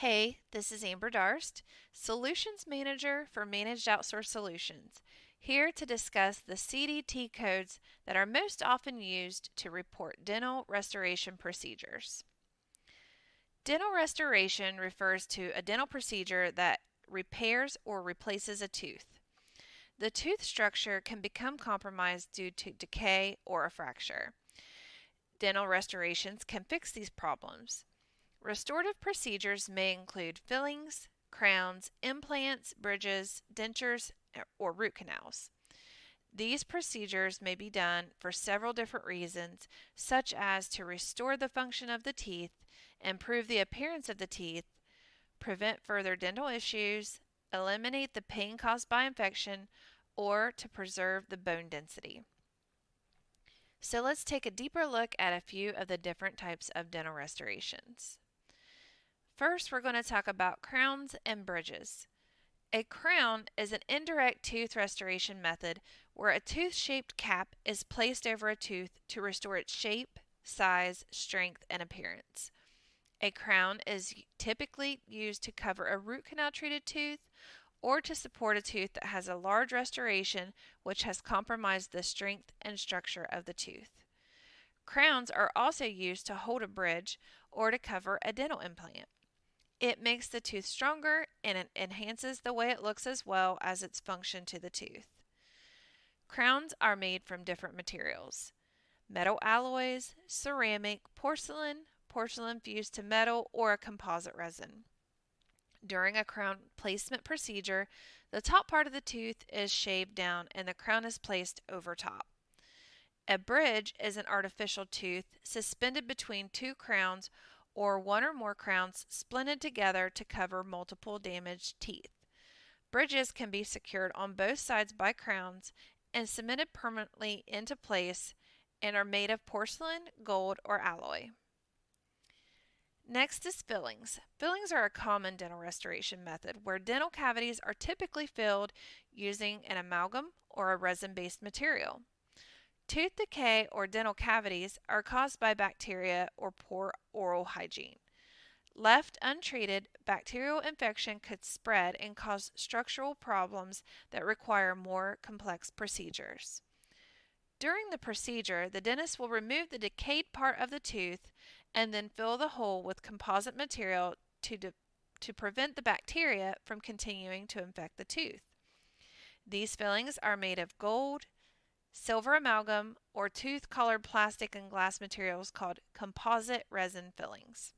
Hey, this is Amber Darst, Solutions Manager for Managed Outsource Solutions, here to discuss the CDT codes that are most often used to report dental restoration procedures. Dental restoration refers to a dental procedure that repairs or replaces a tooth. The tooth structure can become compromised due to decay or a fracture. Dental restorations can fix these problems. Restorative procedures may include fillings, crowns, implants, bridges, dentures, or root canals. These procedures may be done for several different reasons, such as to restore the function of the teeth, improve the appearance of the teeth, prevent further dental issues, eliminate the pain caused by infection, or to preserve the bone density. So let's take a deeper look at a few of the different types of dental restorations. First, we're going to talk about crowns and bridges. A crown is an indirect tooth restoration method where a tooth-shaped cap is placed over a tooth to restore its shape, size, strength, and appearance. A crown is typically used to cover a root canal treated tooth or to support a tooth that has a large restoration which has compromised the strength and structure of the tooth. Crowns are also used to hold a bridge or to cover a dental implant. It makes the tooth stronger and it enhances the way it looks as well as its function to the tooth. Crowns are made from different materials: metal alloys, ceramic, porcelain, porcelain fused to metal, or a composite resin. During a crown placement procedure, the top part of the tooth is shaved down and the crown is placed over top. A bridge is an artificial tooth suspended between two crowns or one or more crowns splinted together to cover multiple damaged teeth. Bridges can be secured on both sides by crowns and cemented permanently into place and are made of porcelain, gold, or alloy. Next is fillings. Fillings are a common dental restoration method where dental cavities are typically filled using an amalgam or a resin-based material. Tooth decay or dental cavities are caused by bacteria or poor oral hygiene. Left untreated, bacterial infection could spread and cause structural problems that require more complex procedures. During the procedure, the dentist will remove the decayed part of the tooth and then fill the hole with composite material to prevent the bacteria from continuing to infect the tooth. These fillings are made of gold, silver amalgam, or tooth-colored plastic and glass materials called composite resin fillings.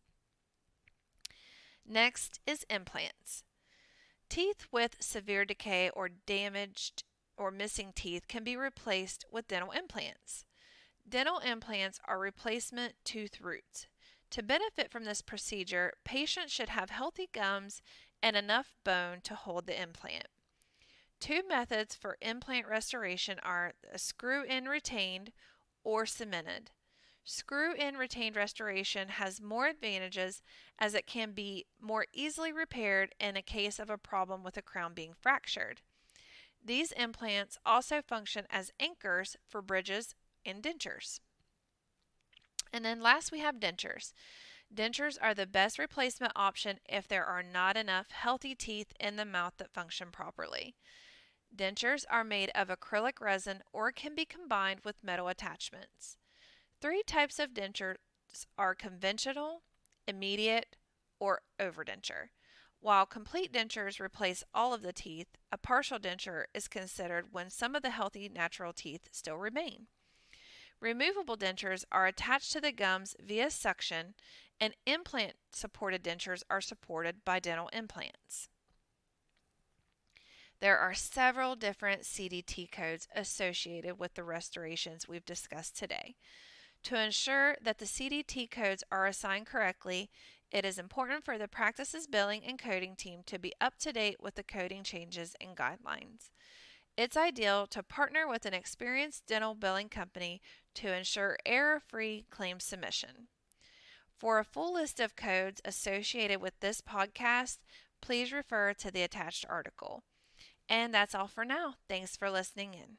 Next is implants. Teeth with severe decay or damaged or missing teeth can be replaced with dental implants. Dental implants are replacement tooth roots. To benefit from this procedure, patients should have healthy gums and enough bone to hold the implant. Two methods for implant restoration are a screw-in retained or cemented. Screw-in retained restoration has more advantages as it can be more easily repaired in a case of a problem with a crown being fractured. These implants also function as anchors for bridges and dentures. And then last we have dentures. Dentures are the best replacement option if there are not enough healthy teeth in the mouth that function properly. Dentures are made of acrylic resin or can be combined with metal attachments. Three types of dentures are conventional, immediate, or overdenture. While complete dentures replace all of the teeth, a partial denture is considered when some of the healthy natural teeth still remain. Removable dentures are attached to the gums via suction, and implant-supported dentures are supported by dental implants. There are several different CDT codes associated with the restorations we've discussed today. To ensure that the CDT codes are assigned correctly, it is important for the practices billing and coding team to be up to date with the coding changes and guidelines. It's ideal to partner with an experienced dental billing company to ensure error-free claim submission. For a full list of codes associated with this podcast, please refer to the attached article. And that's all for now. Thanks for listening in.